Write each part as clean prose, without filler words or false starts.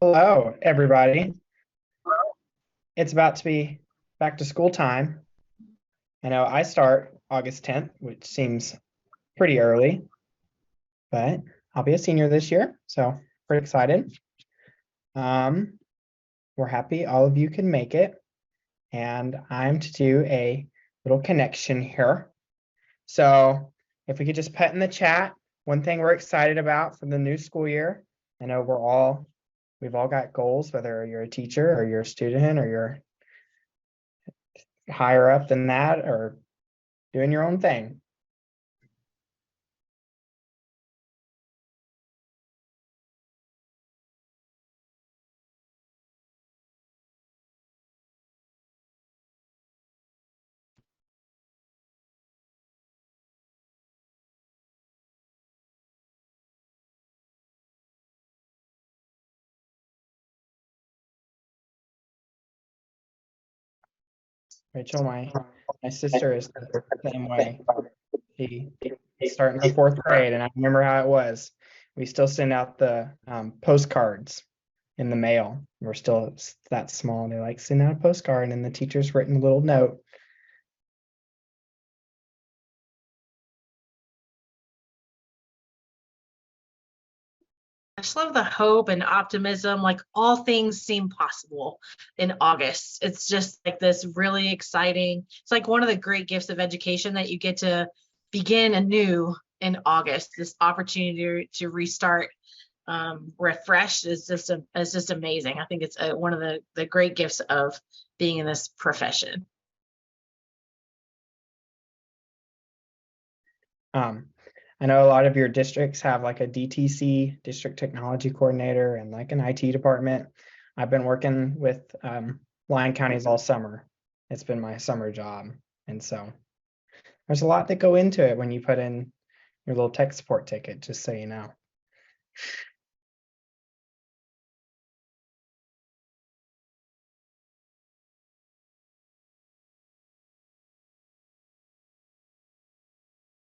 Hello, everybody. It's about to be back to school time. I know I start August 10th, which seems pretty early, but I'll be a senior this year, so pretty excited. Um, we're happy all of you can make it, and I'm to do a little connection here. So if we could just put in the chat one thing we're excited about for the new school year. I know we've all got goals, whether you're a teacher or you're a student or you're higher up than that or doing your own thing. Rachel, my sister is the same way. She starting her fourth grade, and I remember how it was. We still send out the postcards in the mail. We're still that small. And they like send out a postcard, and the teacher's written a little note. I just love the hope and optimism, like all things seem possible in August. It's just like this really exciting. It's like one of the great gifts of education that you get to begin anew in August. This opportunity to restart refreshed is just amazing. I think it's one of the great gifts of being in this profession. I know a lot of your districts have like a DTC, district technology coordinator, and like an IT department. I've been working with Lyon counties all summer. It's been my summer job. And so there's a lot that go into it when you put in your little tech support ticket, just so you know.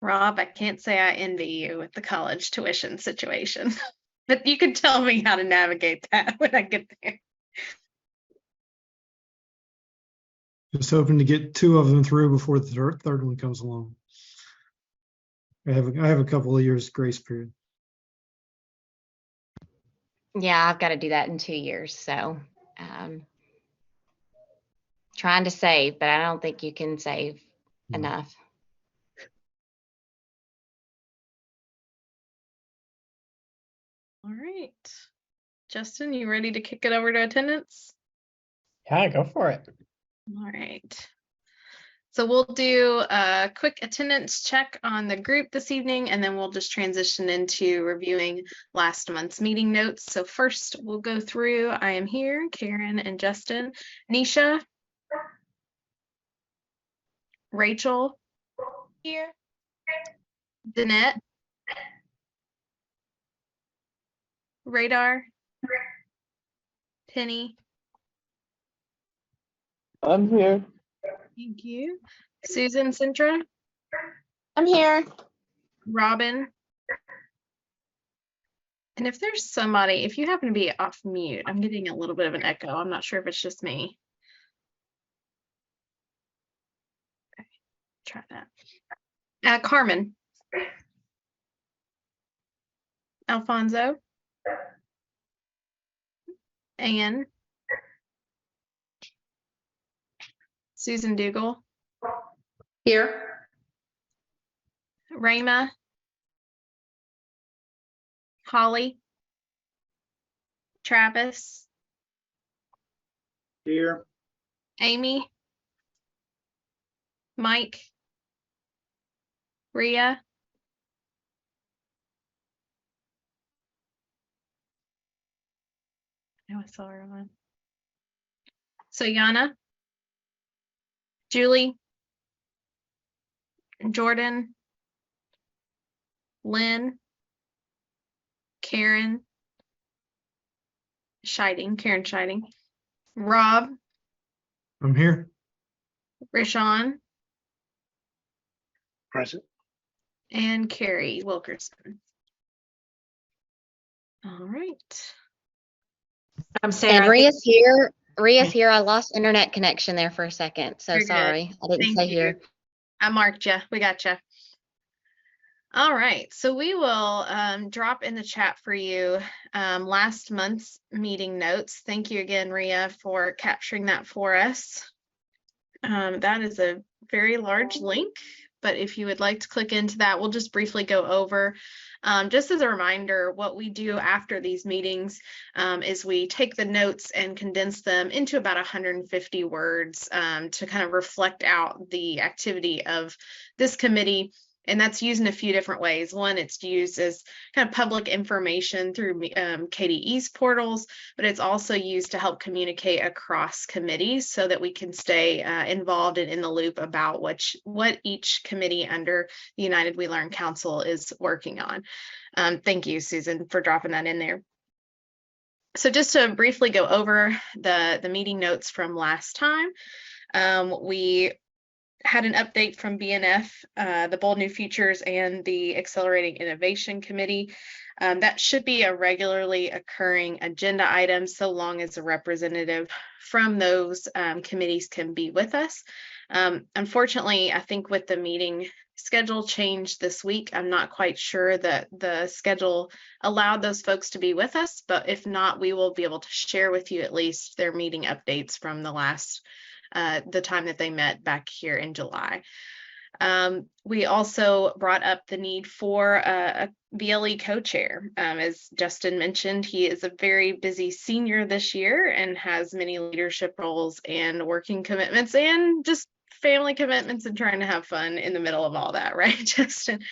Rob, I can't say I envy you with the college tuition situation, but you can tell me how to navigate that when I get there. Just hoping to get two of them through before the third one comes along. I have a couple of years grace period. Yeah, I've got to do that in 2 years. So trying to save, but I don't think you can save enough. All right. Justin, you ready to kick it over to attendance? Yeah, go for it. All right. So we'll do a quick attendance check on the group this evening, and then we'll just transition into reviewing last month's meeting notes. So first we'll go through, I am here, Karen and Justin. Nisha? Rachel? Here. Danette? Radar? Penny? I'm here. Thank you. Susan Sintra? I'm here. Robin? And if there's somebody, if you happen to be off mute, I'm getting a little bit of an echo. I'm not sure if it's just me. Okay, try that. Carmen? Alfonso? Anne? Susan Dougal? Here. Rayma? Holly? Travis? Here. Amy? Mike? Rhea? I know I saw her on. So Yana? Julie? Jordan? Lynn? Karen? Karen Scheiding. Rob? I'm here. Rashawn? Present. And Carrie Wilkerson. All right. I'm Sarah. And I think- Ria's here. Ria's here. I lost internet connection there for a second, so You're good. sorry. I didn't Thank say you. here. I marked you. We got you. All right, so we will drop in the chat for you last month's meeting notes. Thank you again, Ria, for capturing that for us. That is a very large link, but if you would like to click into that, we'll just briefly go over. Just as a reminder, what we do after these meetings is we take the notes and condense them into about 150 words to kind of reflect out the activity of this committee. And that's used in a few different ways. One, it's used as kind of public information through KDE's portals, but it's also used to help communicate across committees so that we can stay involved and in the loop about what each committee under the United We Learn Council is working on. Thank you, Susan, for dropping that in there. So just to briefly go over the meeting notes from last time, we had an update from BNF, the Bold New Futures and the Accelerating Innovation Committee. That should be a regularly occurring agenda item so long as a representative from those committees can be with us. Unfortunately, I think with the meeting schedule change this week, I'm not quite sure that the schedule allowed those folks to be with us, but if not, we will be able to share with you at least their meeting updates from the last the time that they met back here in July. We also brought up the need for a BLE co-chair. As Justin mentioned, he is a very busy senior this year and has many leadership roles and working commitments and just family commitments and trying to have fun in the middle of all that, right, Justin?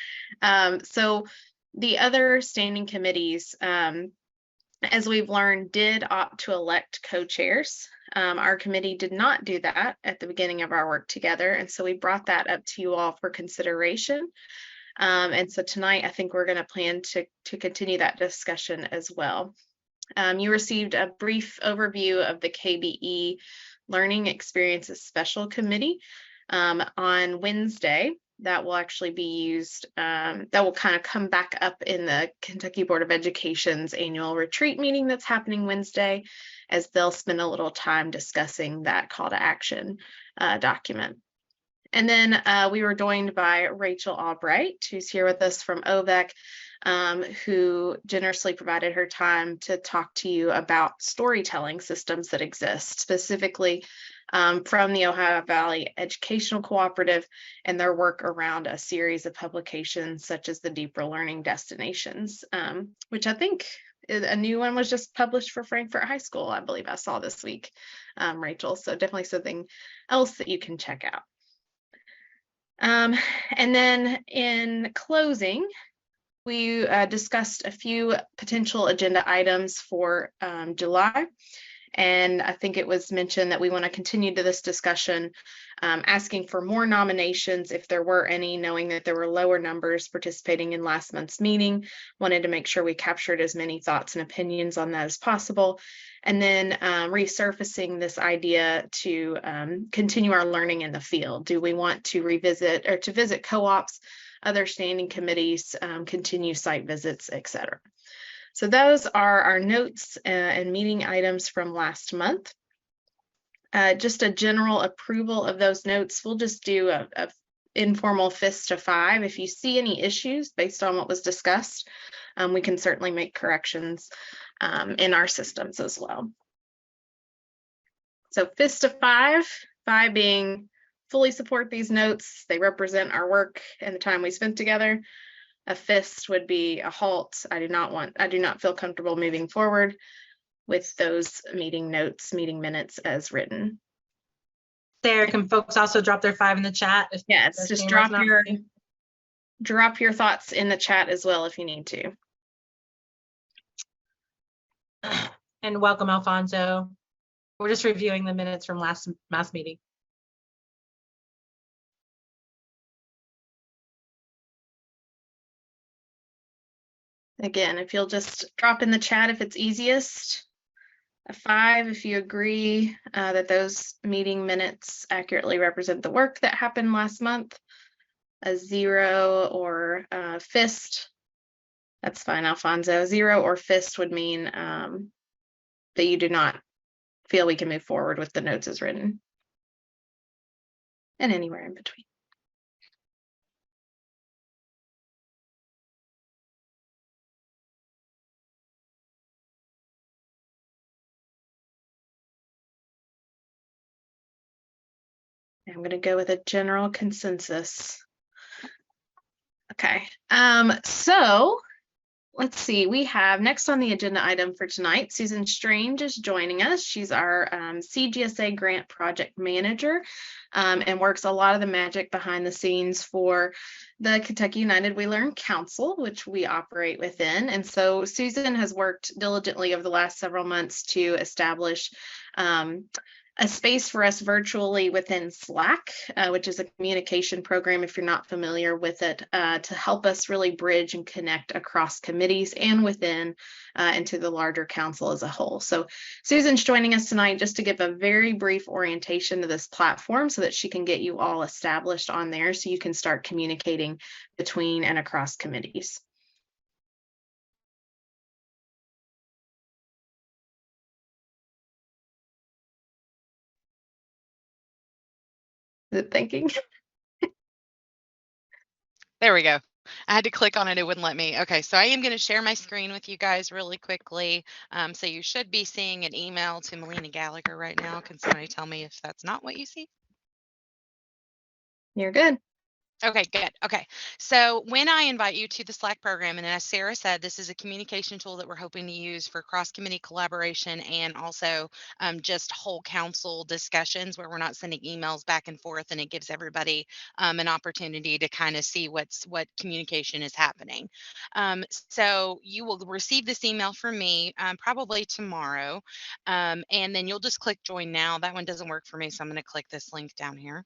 So the other standing committees, as we've learned, did opt to elect co-chairs. Our committee did not do that at the beginning of our work together, and so we brought that up to you all for consideration. And so tonight, I think we're going to plan to continue that discussion as well. You received a brief overview of the KBE Learning Experiences Special Committee on Wednesday. That will actually be used, that will kind of come back up in the Kentucky Board of Education's annual retreat meeting that's happening Wednesday, as they'll spend a little time discussing that call to action document. And then we were joined by Rachel Albright, who's here with us from OVEC, who generously provided her time to talk to you about storytelling systems that exist, specifically from the Ohio Valley Educational Cooperative and their work around a series of publications such as the Deeper Learning Destinations, which I think a new one was just published for Frankfort High School, I believe I saw this week, Rachel. So definitely something else that you can check out. And then in closing, we discussed a few potential agenda items for July. And I think it was mentioned that we want to continue to this discussion, asking for more nominations if there were any, knowing that there were lower numbers participating in last month's meeting. Wanted to make sure we captured as many thoughts and opinions on that as possible. And then resurfacing this idea to continue our learning in the field. Do we want to revisit or to visit co-ops, other standing committees, continue site visits, etc. So those are our notes and meeting items from last month. Just a general approval of those notes. We'll just do a informal fist of 5. If you see any issues based on what was discussed, we can certainly make corrections in our systems as well. So fist of 5, 5 being fully support these notes. They represent our work and the time we spent together. A fist would be a halt. I do not feel comfortable moving forward with those meeting notes, meeting minutes as written. Sarah, can folks also drop their 5 in the chat? Yes, just drop your thoughts in the chat as well if you need to. And welcome, Alfonso. We're just reviewing the minutes from last meeting. Again, if you'll just drop in the chat if it's easiest. A 5 if you agree that those meeting minutes accurately represent the work that happened last month. A 0 or fist. That's fine, Alfonso. 0 or fist would mean that you do not feel we can move forward with the notes as written. And anywhere in between. I'm going to go with a general consensus. Okay, so let's see. We have next on the agenda item for tonight, Susan Strange is joining us. She's our CGSA grant project manager and works a lot of the magic behind the scenes for the Kentucky United We Learn Council, which we operate within. And so Susan has worked diligently over the last several months to establish a space for us virtually within Slack, which is a communication program, if you're not familiar with it, to help us really bridge and connect across committees and within into the larger council as a whole. So Susan's joining us tonight just to give a very brief orientation to this platform so that she can get you all established on there so you can start communicating between and across committees. Is it thinking? There we go. I had to click on it. It wouldn't let me. Okay, so I am going to share my screen with you guys really quickly. So you should be seeing an email to Melina Gallagher right now. Can somebody tell me if that's not what you see? You're good. Okay, good. Okay, so when I invite you to the Slack program, and as Sarah said, this is a communication tool that we're hoping to use for cross-committee collaboration and also just whole council discussions where we're not sending emails back and forth, and it gives everybody an opportunity to kind of see what communication is happening. So you will receive this email from me probably tomorrow, and then you'll just click join now. That one doesn't work for me, so I'm going to click this link down here.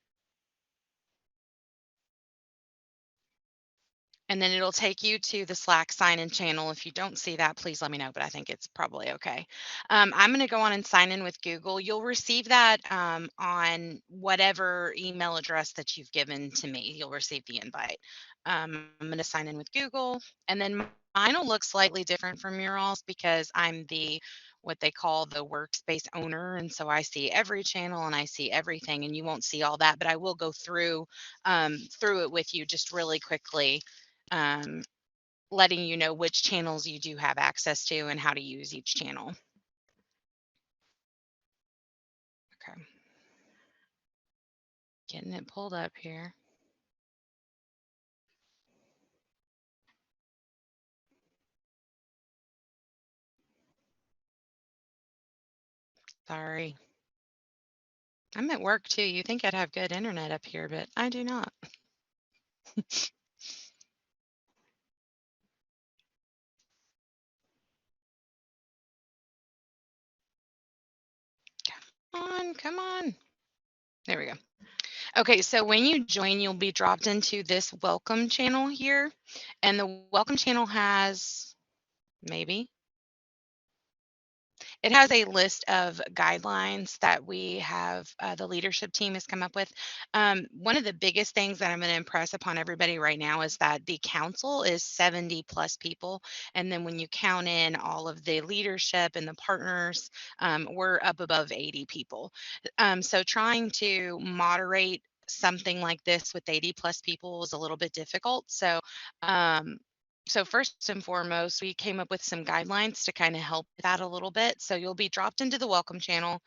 And then it'll take you to the Slack sign-in channel. If you don't see that, please let me know, but I think it's probably okay. I'm going to go on and sign in with Google. You'll receive that on whatever email address that you've given to me. You'll receive the invite. I'm going to sign in with Google, and then mine will look slightly different from your all's because I'm what they call the workspace owner. And so I see every channel and I see everything, and you won't see all that, but I will go through it with you just really quickly. Letting you know which channels you do have access to and how to use each channel. Okay. Getting it pulled up here. Sorry. I'm at work too. You think I'd have good internet up here, but I do not. Come on. There we go. Okay, so when you join, you'll be dropped into this welcome channel here. And the welcome channel has it has a list of guidelines that we have, the leadership team has come up with. One of the biggest things that I'm going to impress upon everybody right now is that the council is 70 plus people. And then when you count in all of the leadership and the partners, we're up above 80 people. So trying to moderate something like this with 80 plus people is a little bit difficult. So first and foremost, we came up with some guidelines to kind of help that a little bit. So you'll be dropped into the welcome channel,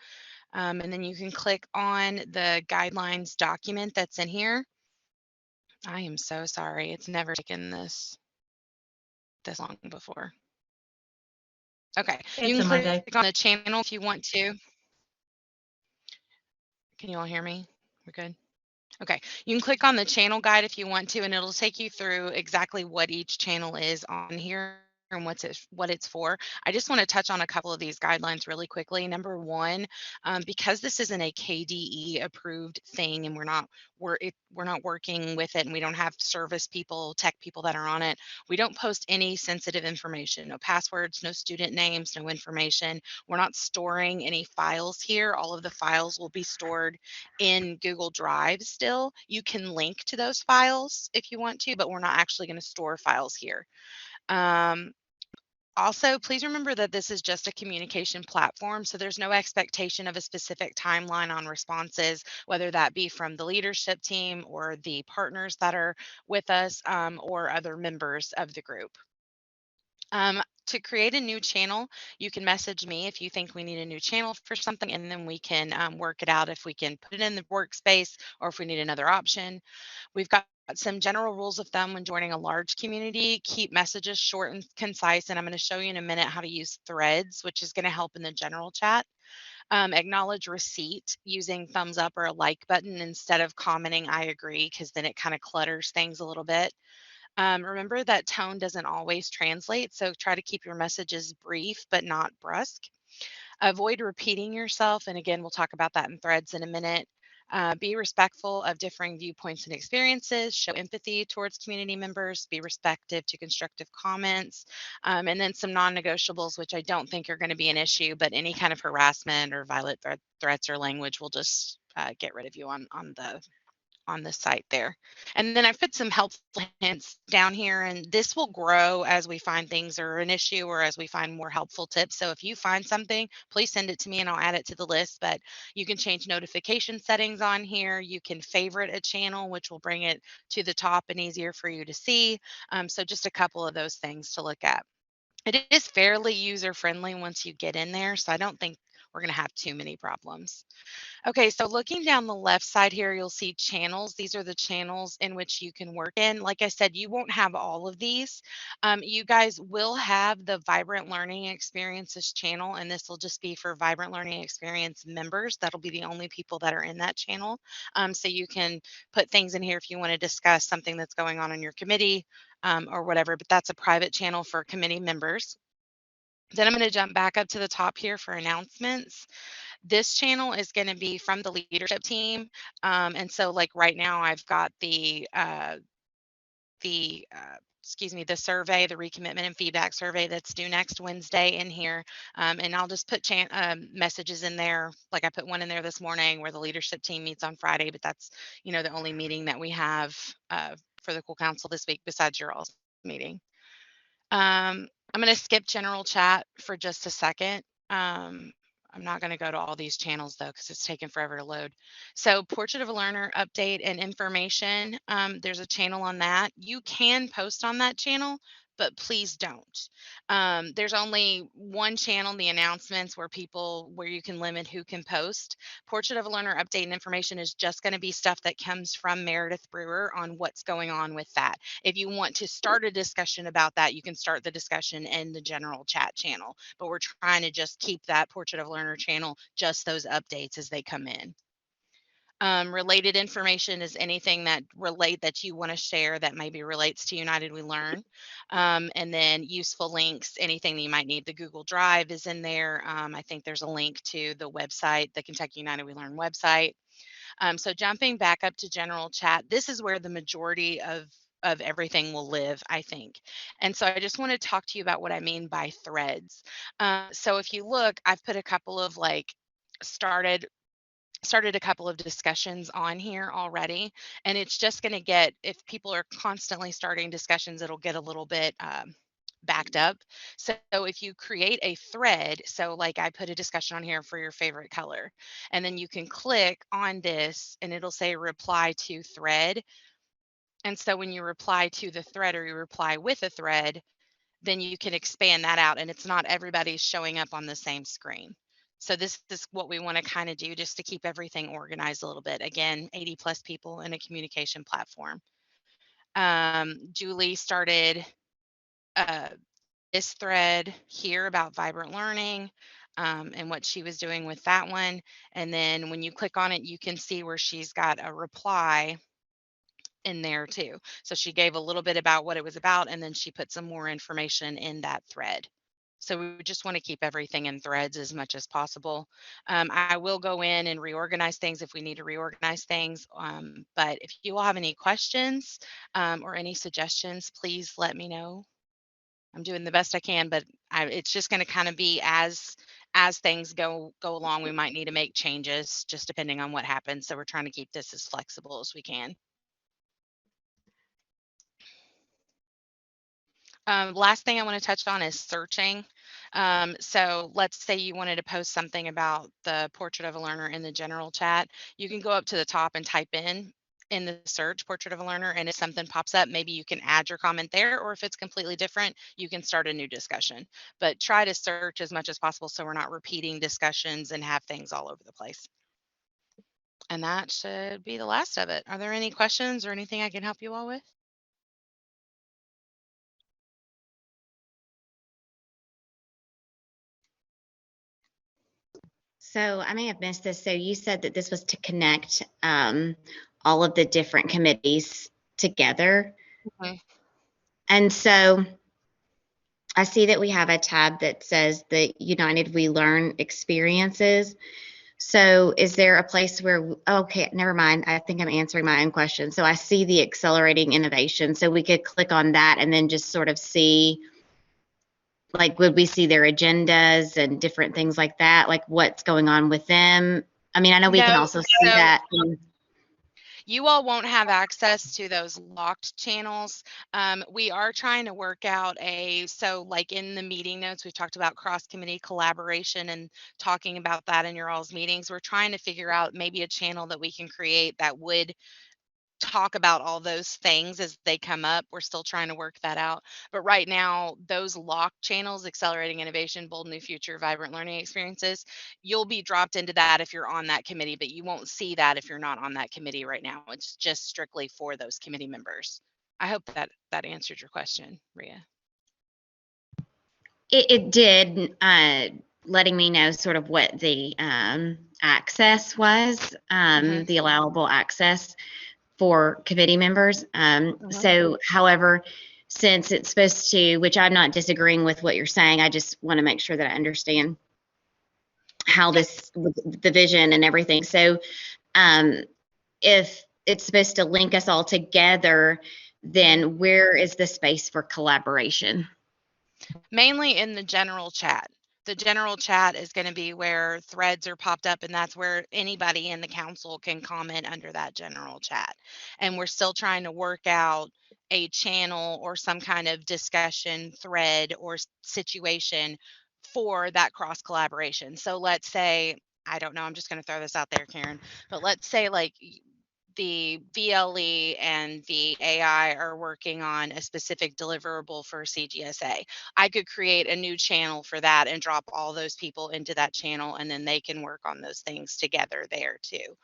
and then you can click on the guidelines document that's in here. I am so sorry. It's never taken this long before. Okay, you can click on the channel if you want to. Can you all hear me? We're good. Okay, you can click on the channel guide if you want to, and it'll take you through exactly what each channel is on here and what it's for. I just want to touch on a couple of these guidelines really quickly. Number one, because this isn't a KDE approved thing and we're not working with it and we don't have service people, tech people that are on it, we don't post any sensitive information, no passwords, no student names, no information. We're not storing any files here. All of the files will be stored in Google Drive still. You can link to those files if you want to, but we're not actually going to store files here. Also, please remember that this is just a communication platform, so there's no expectation of a specific timeline on responses, whether that be from the leadership team or the partners that are with us, or other members of the group. To create a new channel, you can message me if you think we need a new channel for something, and then we can work it out if we can put it in the workspace or if we need another option. We've got some general rules of thumb when joining a large community. Keep messages short and concise, and I'm going to show you in a minute how to use threads, which is going to help in the general chat. Acknowledge receipt using thumbs up or a like button instead of commenting I agree, because then it kind of clutters things a little bit. Remember that tone doesn't always translate, so try to keep your messages brief but not brusque. Avoid repeating yourself, and again, we'll talk about that in threads in a minute. Be respectful of differing viewpoints and experiences. Show empathy towards community members. Be receptive to constructive comments. And then some non-negotiables, which I don't think are going to be an issue, but any kind of harassment or violent threats or language will just get rid of you on the site there. And then I put some helpful hints down here, and this will grow as we find things are an issue or as we find more helpful tips. So if you find something, please send it to me and I'll add it to the list. But you can change notification settings on here. You can favorite a channel, which will bring it to the top and easier for you to see. So just a couple of those things to look at. It is fairly user friendly once you get in there, so I don't think we're going to have too many problems. Okay, so looking down the left side here, you'll see channels. These are the channels in which you can work in. Like I said, you won't have all of these. You guys will have the Vibrant Learning Experiences channel, and this will just be for Vibrant Learning Experience members. That'll be the only people that are in that channel. So you can put things in here if you want to discuss something that's going on in your committee or whatever, but that's a private channel for committee members. Then I'm going to jump back up to the top here for announcements. This channel is going to be from the leadership team. And so like right now I've got the the survey, the recommitment and feedback survey that's due next Wednesday in here. And I'll just put messages in there. Like I put one in there this morning where the leadership team meets on Friday, but that's, the only meeting that we have for the Cool Council this week besides your all's meeting. I'm going to skip general chat for just a second. I'm not going to go to all these channels though, because it's taken forever to load. So Portrait of a Learner update and information. There's a channel on that. You can post on that channel, but please don't. There's only one channel, the announcements, where you can limit who can post. Portrait of a Learner update and information is just going to be stuff that comes from Meredith Brewer on what's going on with that. If you want to start a discussion about that, you can start the discussion in the general chat channel, but we're trying to just keep that Portrait of a Learner channel, just those updates as they come in. Related information is anything that you want to share that maybe relates to United We Learn. And then useful links, anything that you might need. The Google Drive is in there. I think there's a link to the website, the Kentucky United We Learn website. So jumping back up to general chat, this is where the majority of everything will live, I think. And so I just want to talk to you about what I mean by threads. So if you look, I've put a couple of started a couple of discussions on here already, and it's just going to get, if people are constantly starting discussions, it'll get a little bit backed up. So if you create a thread, so like I put a discussion on here for your favorite color, and then you can click on this and it'll say reply to thread. And so when you reply to the thread or you reply with a thread, then you can expand that out and it's not everybody's showing up on the same screen. So this is what we want to kind of do just to keep everything organized a little bit. Again, 80 plus people in a communication platform. Julie started this thread here about vibrant learning and what she was doing with that one. And then when you click on it, you can see where she's got a reply in there too. So she gave a little bit about what it was about, and then she put some more information in that thread. So we just want to keep everything in threads as much as possible. I will go in and reorganize things if we need to reorganize things. But if you all have any questions or any suggestions, please let me know. I'm doing the best I can, but it's just going to kind of be as things go along, we might need to make changes just depending on what happens. So we're trying to keep this as flexible as we can. Last thing I want to touch on is searching. So let's say you wanted to post something about the Portrait of a Learner in the general chat. You can go up to the top and type in the search Portrait of a Learner, and if something pops up, maybe you can add your comment there, or if it's completely different, you can start a new discussion. But try to search as much as possible so we're not repeating discussions and have things all over the place. And that should be the last of it. Are there any questions or anything I can help you all with? So I may have missed this. So you said that this was to connect all of the different committees together. Mhm. And so I see that we have a tab that says the United We Learn experiences. So is there a place where, okay, never mind. I think I'm answering my own question. So I see the accelerating innovation. So we could click on that and then just sort of see, like, would we see their agendas and different things like that? Like what's going on with them? I mean, I know we can No, also see so that. you all won't have access to those locked channels. We are trying to work out so like in the meeting notes, we've talked about cross-committee collaboration and talking about that in your all's meetings. We're trying to figure out maybe a channel that we can create that would talk about all those things as they come up. We're still trying to work that out. But right now, those locked channels, Accelerating Innovation, Bold New Future, Vibrant Learning Experiences, you'll be dropped into that if you're on that committee, but you won't see that if you're not on that committee right now. It's just strictly for those committee members. I hope that answered your question, Ria. It did, letting me know sort of what the access was, the allowable access for committee members. So, however, since it's supposed to, which I'm not disagreeing with what you're saying, I just want to make sure that I understand how this, the vision and everything. So, if it's supposed to link us all together, then where is the space for collaboration? Mainly in the general chat. The general chat is going to be where threads are popped up, and that's where anybody in the council can comment under that general chat. And we're still trying to work out a channel or some kind of discussion thread or situation for that cross collaboration. So let's say, I don't know, I'm just going to throw this out there, Karen, but let's say like the VLE and the AI are working on a specific deliverable for CGSA. I could create a new channel for that and drop all those people into that channel, and then they can work on those things together there too.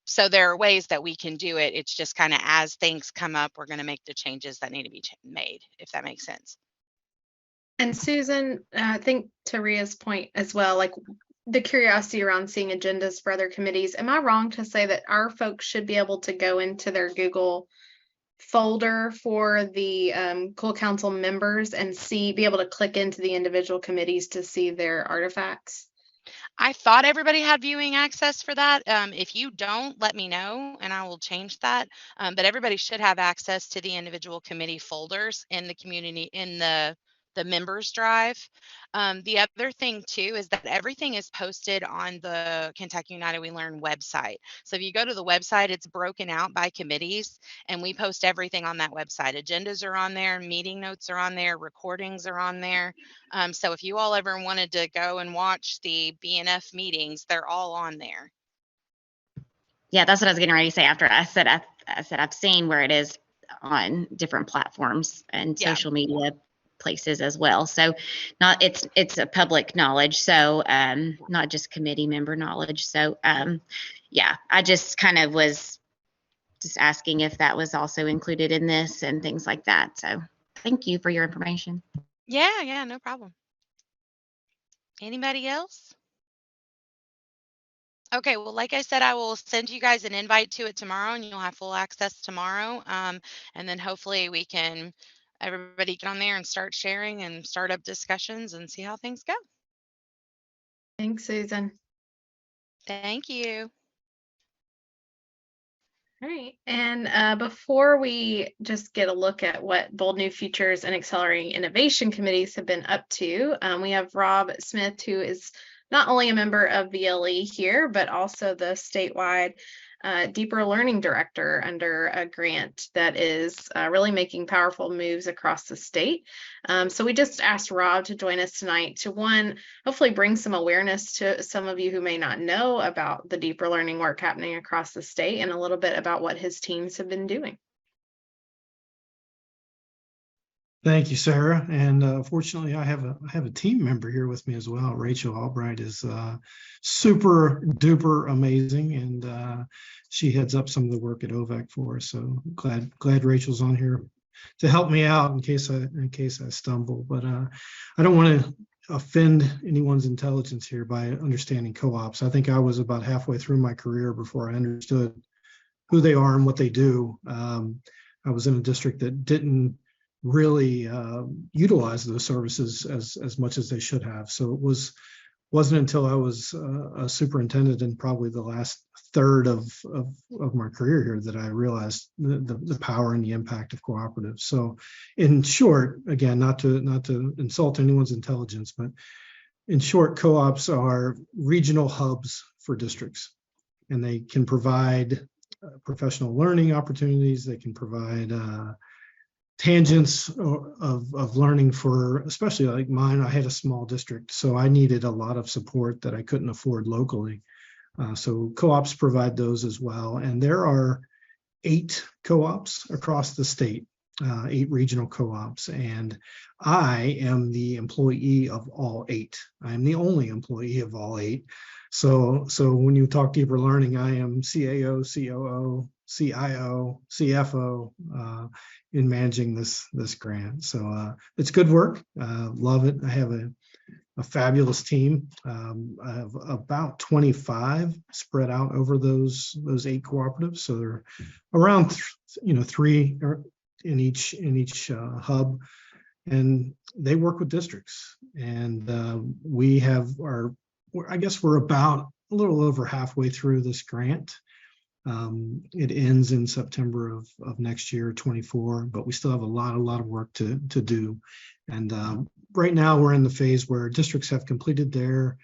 So there are ways that we can do it. It's just kind of as things come up, we're going to make the changes that need to be made, if that makes sense. And Susan, I think to Ria's point as well, like the curiosity around seeing agendas for other committees. Am I wrong to say that our folks should be able to go into their Google folder for the Cool Council members and be able to click into the individual committees to see their artifacts? I thought everybody had viewing access for that. If you don't, let me know and I will change that. But everybody should have access to the individual committee folders in the community, in the members drive. The other thing too is that everything is posted on the Kentucky United We Learn website. So if you go to the website, it's broken out by committees, and we post everything on that website. Agendas are on there, meeting notes are on there, recordings are on there. So if you all ever wanted to go and watch the BNF meetings, they're all on there. Yeah, that's what I was getting ready to say after I said I've seen where it is on different platforms and Yeah. social media places as well. So it's a public knowledge. So not just committee member knowledge. So yeah, I just kind of was just asking if that was also included in this and things like that. So thank you for your information. Yeah, no problem. Anybody else? Okay, well, like I said, I will send you guys an invite to it tomorrow, and you'll have full access tomorrow. And then hopefully everybody get on there and start sharing and start up discussions and see how things go. Thanks, Susan. Thank you. All right. And before we just get a look at what Bold New Futures and Accelerating Innovation committees have been up to, we have Rob Smith, who is not only a member of VLE here, but also the statewide deeper learning director under a grant that is really making powerful moves across the state. So we just asked Rob to join us tonight to, one, hopefully bring some awareness to some of you who may not know about the deeper learning work happening across the state, and a little bit about what his teams have been doing. Thank you, Sarah. And fortunately, I have a team member here with me as well. Rachel Albright is super duper amazing, and she heads up some of the work at OVAC for us. So glad Rachel's on here to help me out in case I stumble. But I don't want to offend anyone's intelligence here by understanding co-ops. I think I was about halfway through my career before I understood who they are and what they do. I was in a district that didn't really utilize those services as much as they should have. So it wasn't until I was a superintendent in probably the last third of my career here that I realized the power and the impact of cooperatives. So in short, again, not to insult anyone's intelligence, but in short, co-ops are regional hubs for districts, and they can provide professional learning opportunities. They can provide tangents of learning for, especially like mine. I had a small district, so I needed a lot of support that I couldn't afford locally. So co-ops provide those as well. And there are 8 co-ops across the state, 8 regional co-ops. And I am the employee of all 8. I am the only employee of all 8. So when you talk deeper learning, I am CAO, COO, CIO, CFO in managing this grant. So it's good work. Love it. I have a fabulous team. I have about 25 spread out over those 8 cooperatives. So they're around 3 in each hub, and they work with districts. And we have I guess we're about a little over halfway through this grant. It ends in September of next year, 24, but we still have a lot of work to do. And right now we're in the phase where districts have completed their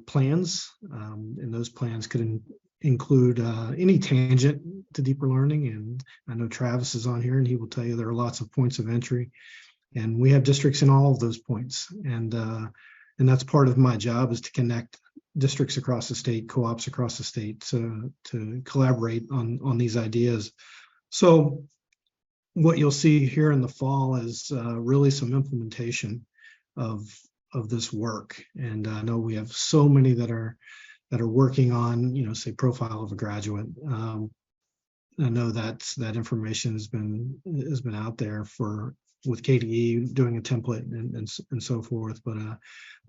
plans, and those plans could include any tangent to deeper learning. And I know Travis is on here, and he will tell you there are lots of points of entry, and we have districts in all of those points. And that's part of my job, is to connect districts across the state, co-ops across the state, to collaborate on these ideas. So what you'll see here in the fall is really some implementation of this work. And I know we have so many that are working on, say, profile of a graduate. I know that information has been out there with KDE doing a template and so forth. But a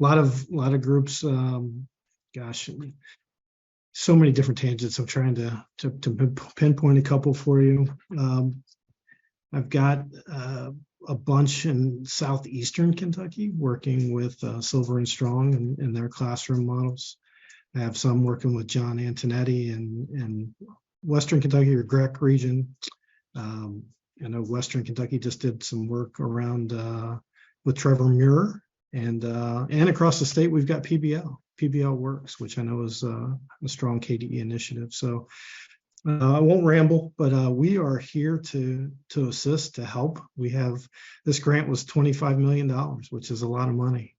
lot of groups. Gosh, so many different tangents. I'm trying to pinpoint a couple for you. I've got a bunch in southeastern Kentucky working with Silver and Strong and their classroom models. I have some working with John Antonetti in Western Kentucky, or GREC region. I know Western Kentucky just did some work around with Trevor Muir, and across the state we've got PBL Works, which I know is a strong KDE initiative. So I won't ramble, but we are here to assist, to help. This grant was $25 million, which is a lot of money.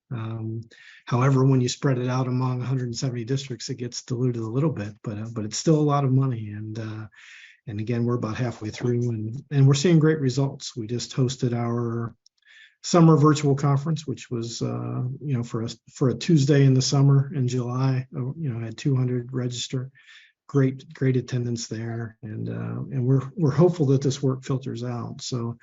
However, when you spread it out among 170 districts, it gets diluted a little bit, but it's still a lot of money. And again, we're about halfway through, and we're seeing great results. We just hosted our summer virtual conference, which was for a Tuesday in the summer in July. Had 200 register. Great attendance there, and we're hopeful that this work filters out. So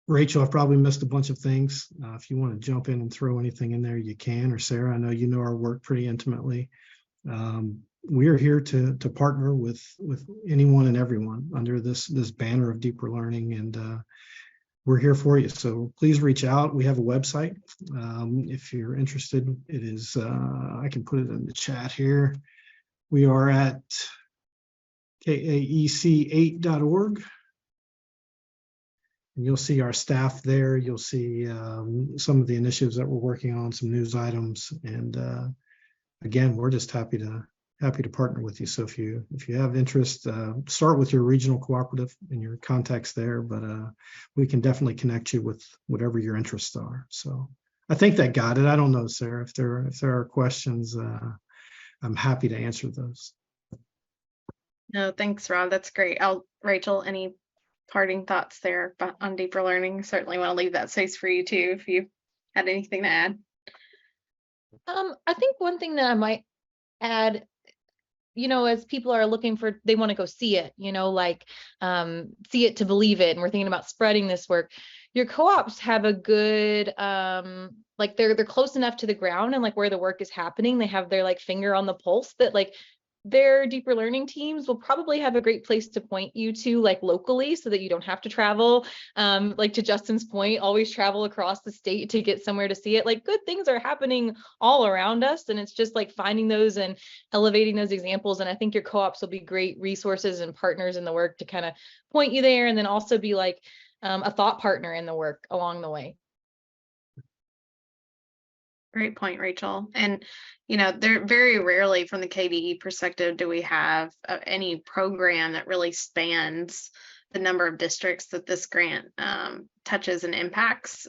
Rachel, I've probably missed a bunch of things. If you want to jump in and throw anything in there, you can. Or Sarah, I know you know our work pretty intimately. We are here to partner with anyone and everyone under this banner of deeper learning, and we're here for you. So please reach out. We have a website. If you're interested, it is, I can put it in the chat here. We are at kaec8.org. And you'll see our staff there. You'll see some of the initiatives that we're working on, some news items. And again, we're just happy happy to partner with you. So if you have interest, start with your regional cooperative and your contacts there, but we can definitely connect you with whatever your interests are. So I think that got it. I don't know, Sarah, if there are questions, I'm happy to answer those. No, thanks, Rob. That's great. Rachel, any parting thoughts there on deeper learning? Certainly want to leave that space for you too, if you had anything to add. I think one thing that I might add, as people are looking for, they want to go see it, like see it to believe it. And we're thinking about spreading this work. Your co-ops have a good, like they're close enough to the ground and like where the work is happening. They have their like finger on the pulse that like their deeper learning teams will probably have a great place to point you to like locally so that you don't have to travel. Like to Justin's point, always travel across the state to get somewhere to see it. Like good things are happening all around us. And it's just like finding those and elevating those examples. And I think your co-ops will be great resources and partners in the work to kind of point you there and then also be like a thought partner in the work along the way. Great point, Rachel. And, there very rarely from the KDE perspective do we have any program that really spans the number of districts that this grant touches and impacts.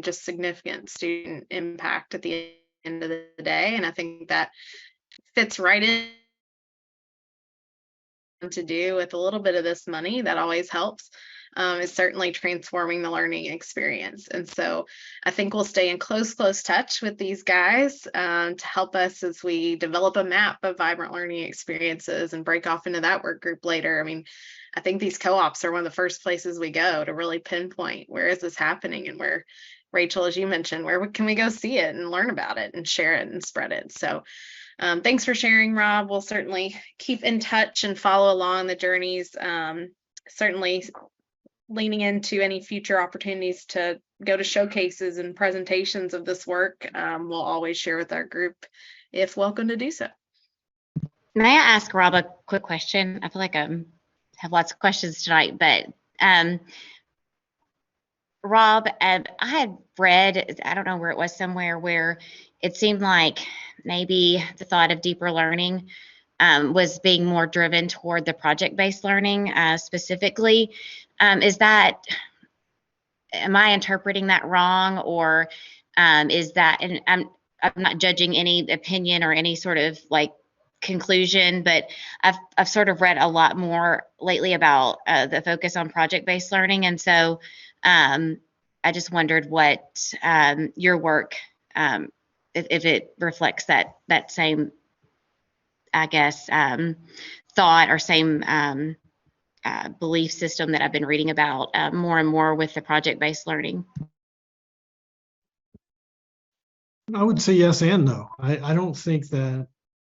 Just significant student impact at the end of the day. And I think that fits right in to do with a little bit of this money. That always helps. Is certainly transforming the learning experience. And so I think we'll stay in close touch with these guys to help us as we develop a map of vibrant learning experiences and break off into that work group later. I think these co-ops are one of the first places we go to really pinpoint where is this happening and where, Rachel, as you mentioned, where can we go see it and learn about it and share it and spread it. So thanks for sharing, Rob. We'll certainly keep in touch and follow along the journeys. Certainly leaning into any future opportunities to go to showcases and presentations of this work, we'll always share with our group if welcome to do so. May I ask Rob a quick question? I feel like I have lots of questions tonight, but Rob, I had read, I don't know where it was, somewhere where it seemed like maybe the thought of deeper learning was being more driven toward the project-based learning specifically. Am I interpreting that wrong, or is that, and I'm not judging any opinion or any sort of like conclusion, but I've sort of read a lot more lately about the focus on project-based learning. And so I just wondered what your work, if it reflects that same, I guess, thought or same belief system that I've been reading about more and more with the project-based learning. I would say yes and no. I don't think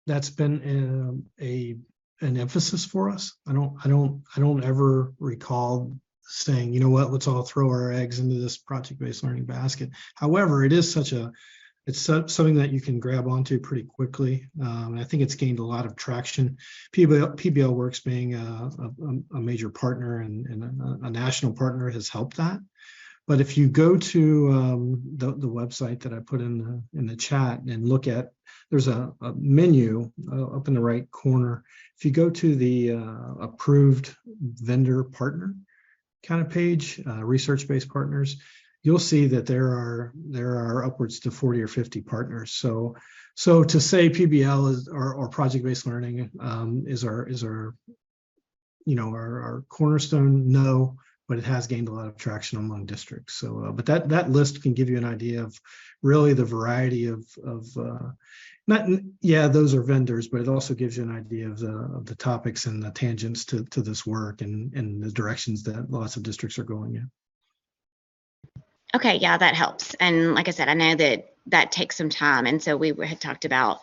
that's been an emphasis for us. I don't ever recall saying, let's all throw our eggs into this project-based learning basket. However, it is it's something that you can grab onto pretty quickly. I think it's gained a lot of traction. PBL Works being a major partner and a national partner has helped that. But if you go to the website that I put in the chat and look at, there's a menu up in the right corner. If you go to the approved vendor partner kind of page, research-based partners, you'll see that there are upwards to 40 or 50 partners. So to say PBL is or project-based learning is our cornerstone, no, but it has gained a lot of traction among districts. So, but that list can give you an idea of really the variety of those are vendors, but it also gives you an idea of the topics and the tangents to this work and the directions that lots of districts are going in. Okay, yeah, that helps. And like I said, I know that takes some time. And so we had talked about,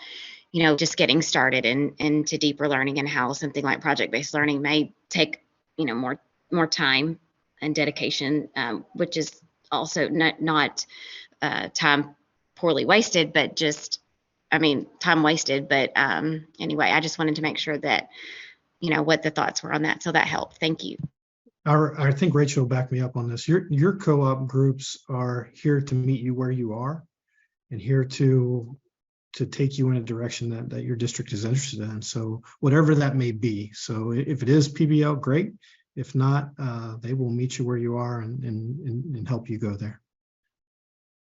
just getting started into deeper learning and how something like project-based learning may take, more time and dedication, which is also not time poorly wasted, but just, time wasted. But anyway, I just wanted to make sure that, what the thoughts were on that. So that helped. Thank you. I think Rachel will back me up on this. Your co-op groups are here to meet you where you are and here to to take you in a direction that your district is interested in. So whatever that may be. So if it is PBL, great. If not, they will meet you where you are and help you go there.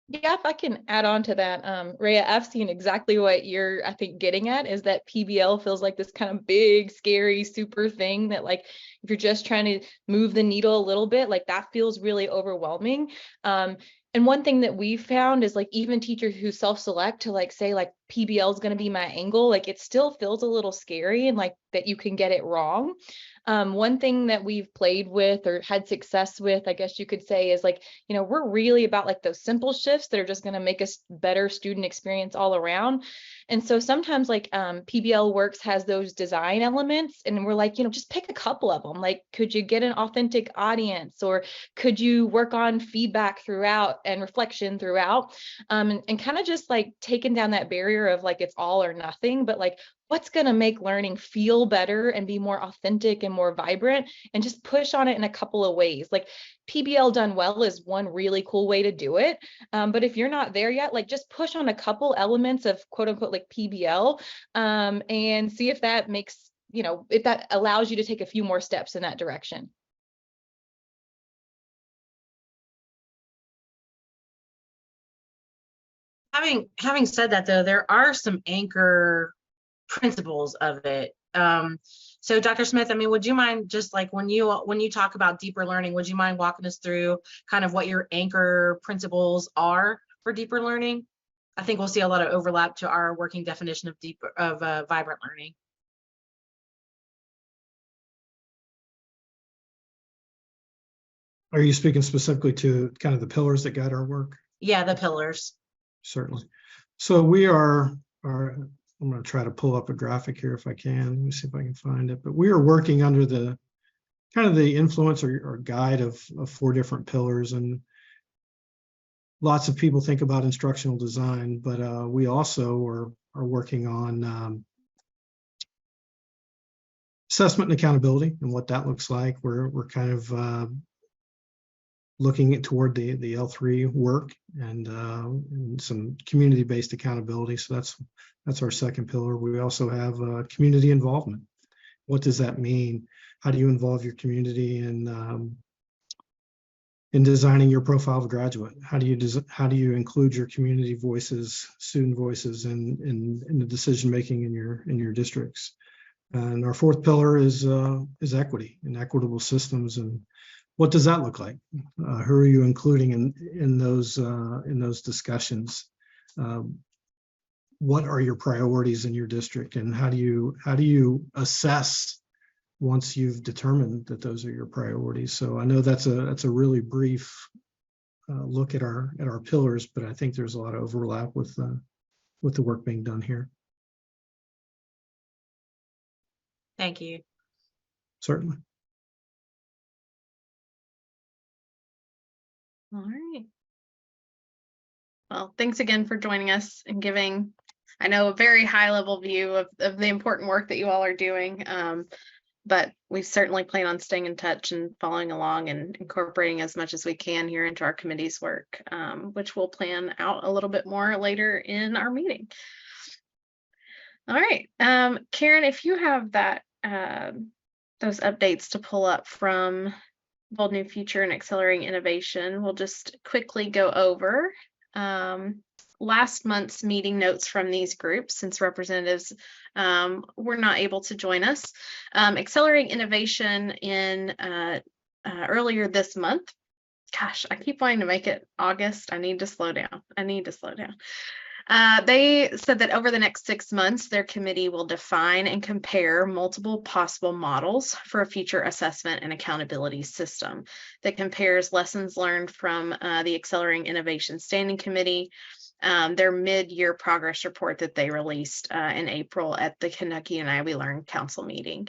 Yeah, if I can add on to that, Rhea, I've seen exactly what you're, I think, getting at, is that PBL feels like this kind of big, scary, super thing that, like, if you're just trying to move the needle a little bit, like, that feels really overwhelming. And one thing that we've found is, like, even teachers who self-select to, like, say, like, PBL is going to be my angle, like, it still feels a little scary, and, like, that you can get it wrong. One thing that we've played with or had success with, I guess you could say, is, like, you know, we're really about, like, those simple shifts that are just going to make us better student experience all around. And so sometimes, like, PBL Works has those design elements, and we're like, you know, just pick a couple of them. Like, could you get an authentic audience, or could you work on feedback throughout and reflection throughout, and kind of just, like, taking down that barrier of, like, it's all or nothing, but, like, what's going to make learning feel better and be more authentic and more vibrant, and just push on it in a couple of ways. Like, PBL done well is one really cool way to do it. But if you're not there yet, like, just push on a couple elements of quote unquote like PBL, and see if that makes, you know, if that allows you to take a few more steps in that direction. Having said that, though, there are some anchor principles of it. So Dr. Smith, I mean, would you mind just, like, when you talk about deeper learning, would you mind walking us through kind of what your anchor principles are for deeper learning? I think we'll see a lot of overlap to our working definition of vibrant learning. Are you speaking specifically to kind of the pillars that guide our work? Yeah, the pillars. Certainly. So we are I'm going to try to pull up a graphic here if I can. Let me see if I can find it. But we are working under the kind of the influence or guide of 4 different pillars. And lots of people think about instructional design, but we also are working on assessment and accountability and what that looks like. We're kind of looking toward the L3 work and some community-based accountability. So that's our second pillar. We also have community involvement. What does that mean? How do you involve your community in designing your profile of a graduate? How do you include your community voices, student voices in the decision making in your districts? And our fourth pillar is equity and equitable systems. And what does that look like? Who are you including in those discussions? What are your priorities in your district, and how do you assess once you've determined that those are your priorities? So I know that's a really brief look at our pillars, but I think there's a lot of overlap with the work being done here. Thank you. Certainly. All right. Well, thanks again for joining us and giving, I know, a very high level view of the important work that you all are doing. But we certainly plan on staying in touch and following along and incorporating as much as we can here into our committee's work, which we'll plan out a little bit more later in our meeting. All right, Karen, if you have that those updates to pull up from Bold New Future and Accelerating Innovation, we'll just quickly go over last month's meeting notes from these groups, since representatives were not able to join us. Accelerating Innovation in earlier this month. Gosh, I keep wanting to make it August. I need to slow down. They said that over the next 6 months, their committee will define and compare multiple possible models for a future assessment and accountability system that compares lessons learned from the Accelerating Innovation Standing Committee, their mid-year progress report that they released in April at the Kentucky and We Learn Council meeting.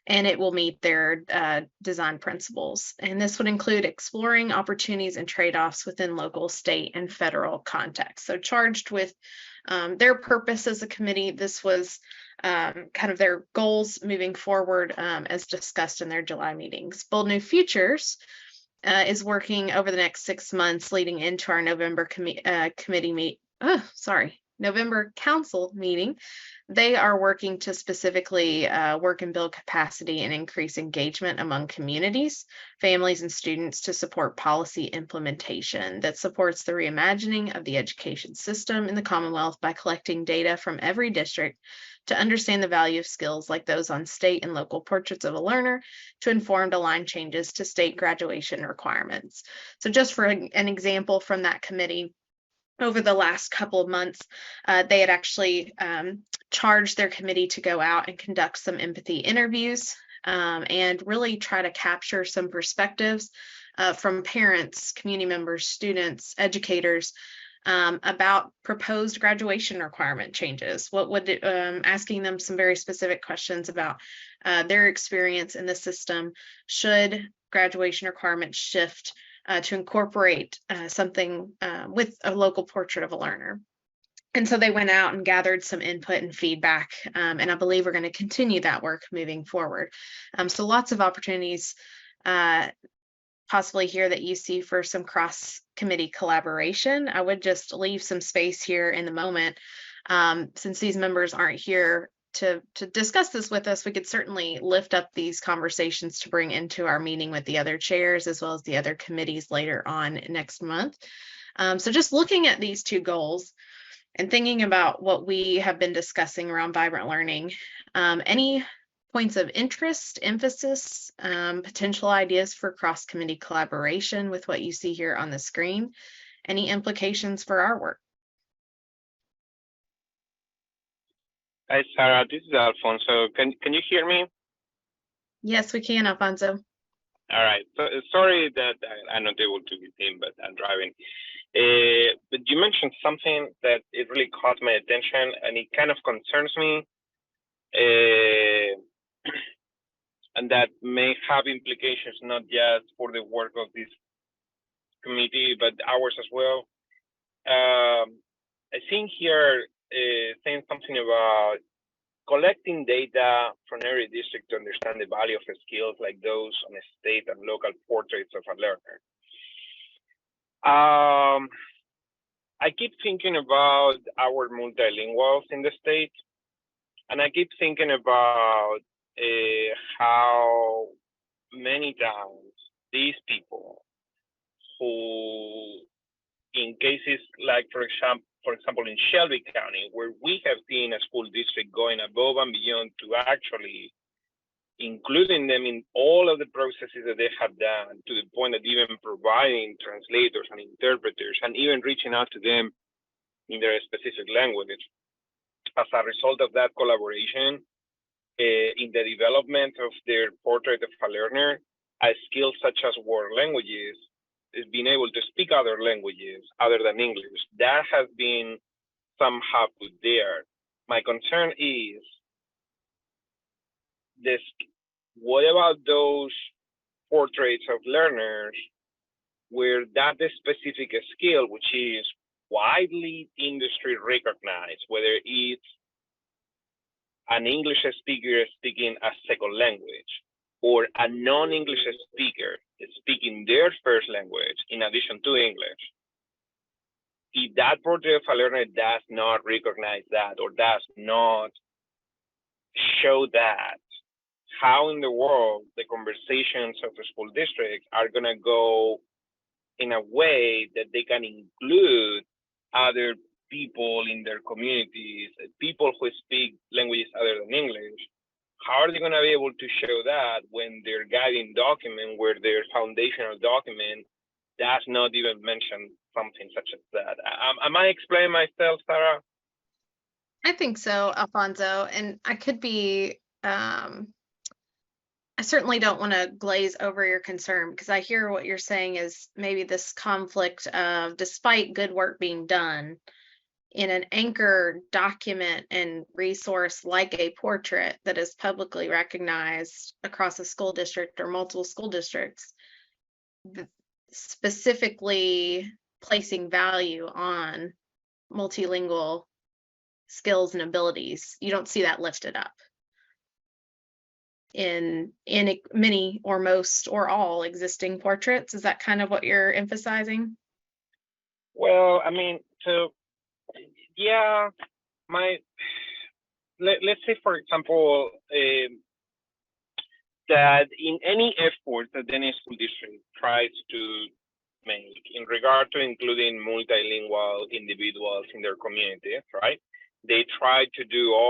And it will meet their design principles. And this would include exploring opportunities and trade-offs within local, state, and federal contexts. So charged with their purpose as a committee, this was kind of their goals moving forward as discussed in their July meetings. Bold New Futures is working over the next 6 months leading into our November committee meet. November council meeting, they are working to specifically work and build capacity and increase engagement among communities, families, and students to support policy implementation that supports the reimagining of the education system in the Commonwealth by collecting data from every district to understand the value of skills like those on state and local portraits of a learner to inform to align changes to state graduation requirements. So just for an example from that committee, over the last couple of months, they had actually charged their committee to go out and conduct some empathy interviews and really try to capture some perspectives from parents, community members, students, educators about proposed graduation requirement changes. What would asking them some very specific questions about their experience in the system should graduation requirements shift to incorporate something with a local portrait of a learner. And so they went out and gathered some input and feedback, and I believe we're going to continue that work moving forward. So lots of opportunities possibly here that you see for some cross-committee collaboration. I would just leave some space here in the moment. Since these members aren't here to discuss this with us, we could certainly lift up these conversations to bring into our meeting with the other chairs as well as the other committees later on next month. So just looking at these two goals and thinking about what we have been discussing around vibrant learning, any points of interest, emphasis, potential ideas for cross-committee collaboration with what you see here on the screen, any implications for our work? Hi, Sarah. This is Alfonso. Can you hear me? Yes, we can, Alfonso. All right. So sorry that I'm not able to be seen, but I'm driving. But you mentioned something that it really caught my attention, and it kind of concerns me, and that may have implications not just for the work of this committee, but ours as well. I think here saying something about collecting data from every district to understand the value of skills like those on a state and local portraits of a learner. I keep thinking about our multilinguals in the state, and I keep thinking about how many times these people who, in cases like, for example, in Shelby County, where we have seen a school district going above and beyond to actually including them in all of the processes that they have done, to the point that even providing translators and interpreters and even reaching out to them in their specific language. As a result of that collaboration, in the development of their portrait of a learner, a skill such as world languages, is being able to speak other languages other than English, that has been somehow put there. My concern is this: what about those portraits of learners where that specific skill, which is widely industry recognized, whether it's an English speaker speaking a second language or a non-English speaker speaking their first language in addition to English, if that portrait of a learner does not recognize that or does not show that, how in the world the conversations of the school districts are going to go in a way that they can include other people in their communities, people who speak languages other than English? How are they going to be able to show that when their guiding document, where their foundational document does not even mention something such as that? Am I explaining myself, Sarah? I think so, Alfonso, and I could be, I certainly don't want to glaze over your concern, because I hear what you're saying is maybe this conflict of, despite good work being done in an anchor document and resource like a portrait that is publicly recognized across a school district or multiple school districts, specifically placing value on multilingual skills and abilities, you don't see that lifted up in many or most or all existing portraits. Is that kind of what you're emphasizing? Well, I mean, so Yeah, let's say, for example, that in any effort that any school district tries to make in regard to including multilingual individuals in their community, right? They try to do a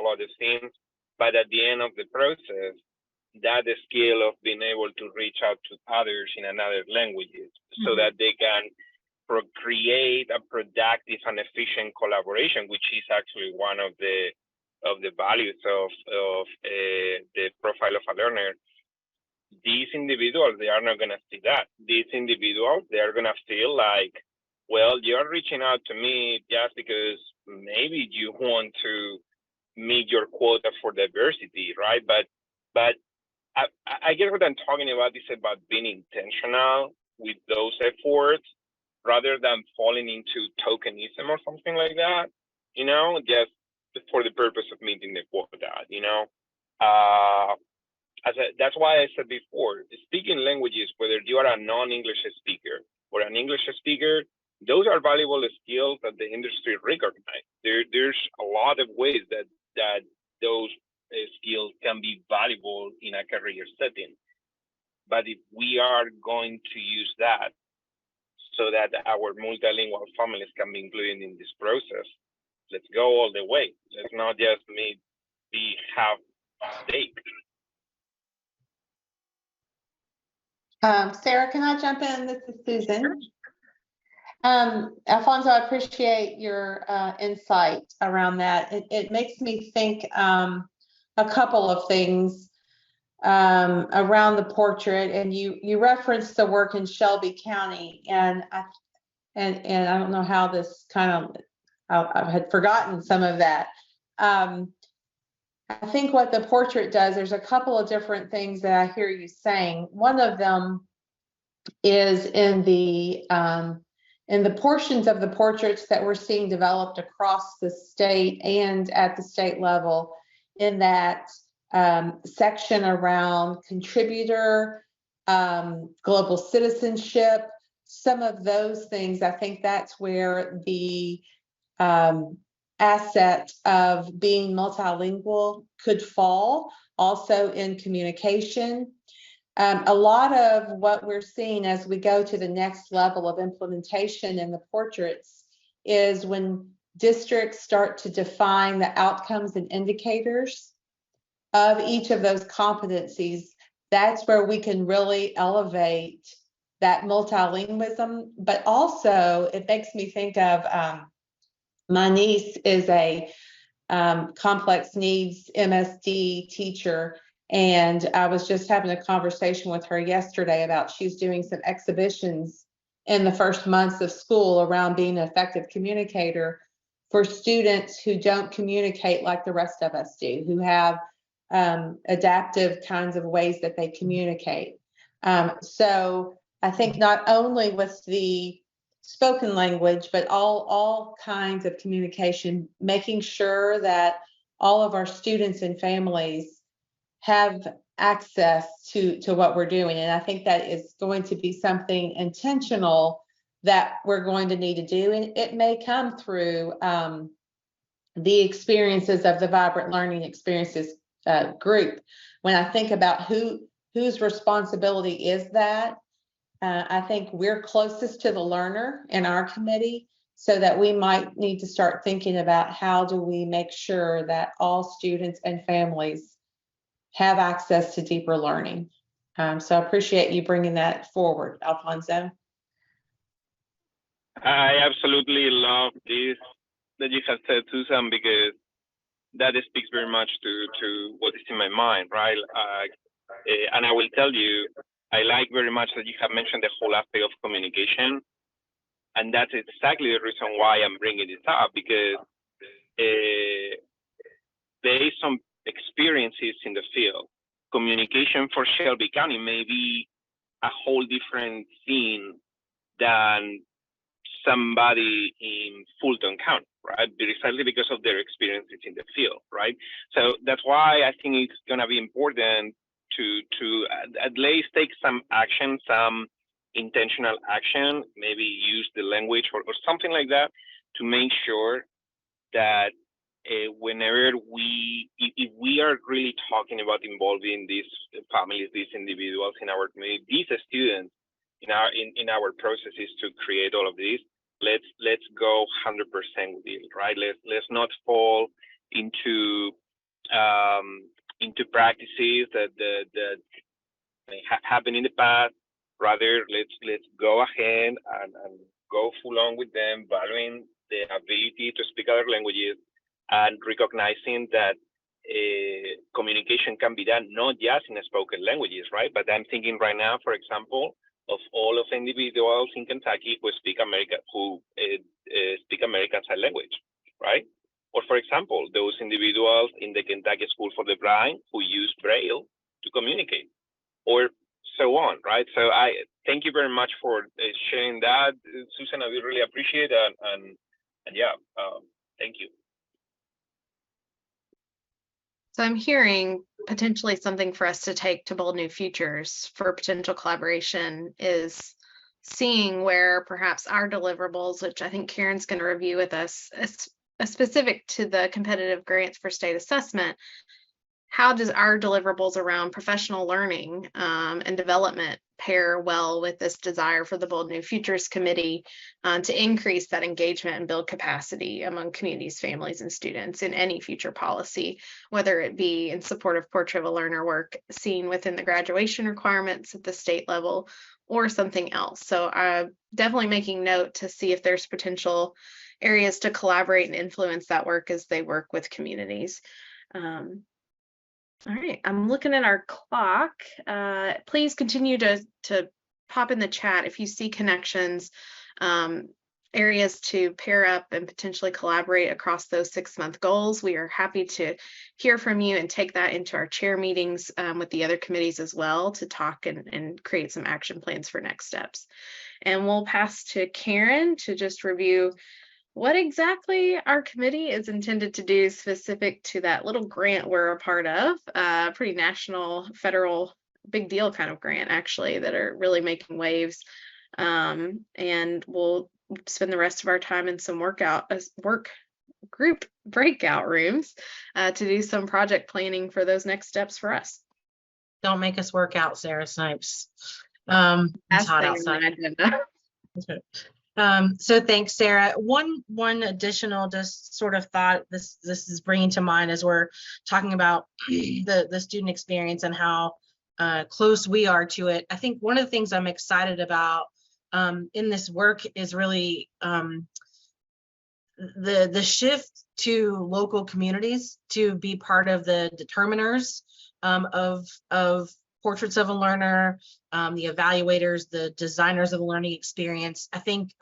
lot of things, but at the end of the process, that the skill of being able to reach out to others in another languages so that they can create a productive and efficient collaboration, which is actually one of the values of the profile of a learner. These individuals, they are not going to see that. These individuals, they are going to feel like, well, you're reaching out to me just because maybe you want to meet your quota for diversity, right? But I guess what I'm talking about is about being intentional with those efforts rather than falling into tokenism or something like that, just for the purpose of meeting the quota, that's why I said before, speaking languages, whether you are a non-English speaker or an English speaker, those are valuable skills that the industry recognizes. There's a lot of ways that those skills can be valuable in a career setting. But if we are going to use that so that our multilingual families can be included in this process, let's go all the way. Let's not just be half stake. Sarah, can I jump in? This is Susan. Alfonso, I appreciate your insight around that. It makes me think a couple of things around the portrait, and you referenced the work in Shelby County, and I don't know how this I had forgotten some of that. I think what the portrait does, there's a couple of different things that I hear you saying. One of them is in the portions of the portraits that we're seeing developed across the state and at the state level, in that section around contributor, global citizenship, some of those things. I think that's where the asset of being multilingual could fall, also in communication. A lot of what we're seeing as we go to the next level of implementation in the portraits is when districts start to define the outcomes and indicators of each of those competencies. That's where we can really elevate that multilingualism. But also, it makes me think of my niece is a complex needs MSD teacher, and I was just having a conversation with her yesterday about she's doing some exhibitions in the first months of school around being an effective communicator for students who don't communicate like the rest of us do, who have adaptive kinds of ways that they communicate. So I think not only with the spoken language, but all kinds of communication, making sure that all of our students and families have access to what we're doing. And I think that is going to be something intentional that we're going to need to do. And it may come through the experiences of the Vibrant Learning Experiences group. When I think about whose responsibility is that, I think we're closest to the learner in our committee, so that we might need to start thinking about how do we make sure that all students and families have access to deeper learning. So I appreciate you bringing that forward, Alfonso. I absolutely love this that you have said, Susan, because that speaks very much to what is in my mind, right? And I will tell you, I like very much that you have mentioned the whole aspect of communication. And that's exactly the reason why I'm bringing this up, because based on experiences in the field, communication for Shelby County may be a whole different scene than somebody in Fulton County, right? Precisely because of their experiences in the field, right? So that's why I think it's going to be important to at least take some action, some intentional action, maybe use the language or something like that, to make sure that whenever if we are really talking about involving these families, these individuals in our community, these students in our processes to create all of this, let's go 100% with it, right? Let's not fall into practices that happened in the past. Rather, let's go ahead and go full on with them, valuing the ability to speak other languages and recognizing that communication can be done not just in spoken languages, right? But I'm thinking right now, for example, of all of the individuals in Kentucky who speak American Sign Language, right? Or for example, those individuals in the Kentucky School for the Blind who use Braille to communicate, or so on, right? So I thank you very much for sharing that, Susan. I really appreciate it, and yeah, thank you. So I'm hearing potentially something for us to take to Bold New Futures for potential collaboration is seeing where perhaps our deliverables, which I think Karen's going to review with us, is specific to the competitive grants for state assessment. How does our deliverables around professional learning and development pair well with this desire for the Bold New Futures Committee to increase that engagement and build capacity among communities, families, and students in any future policy, whether it be in support of portrait of a learner work seen within the graduation requirements at the state level or something else. So definitely making note to see if there's potential areas to collaborate and influence that work as they work with communities. All right, I'm looking at our clock. Please continue to pop in the chat if you see connections, areas to pair up and potentially collaborate across those 6-month goals. We are happy to hear from you and take that into our chair meetings with the other committees as well to talk and create some action plans for next steps. And we'll pass to Karen to just review what exactly our committee is intended to do specific to that little grant we're a part of, pretty national, federal, big deal kind of grant actually that are really making waves. And we'll spend the rest of our time in some work group breakout rooms to do some project planning for those next steps for us. Don't make us work out, Sarah Snipes. It's hot outside. So thanks, Sarah. One additional just sort of thought this is bringing to mind as we're talking about the student experience and how close we are to it. I think one of the things I'm excited about in this work is really the shift to local communities to be part of the determiners of portraits of a learner, the evaluators, the designers of the learning experience. I think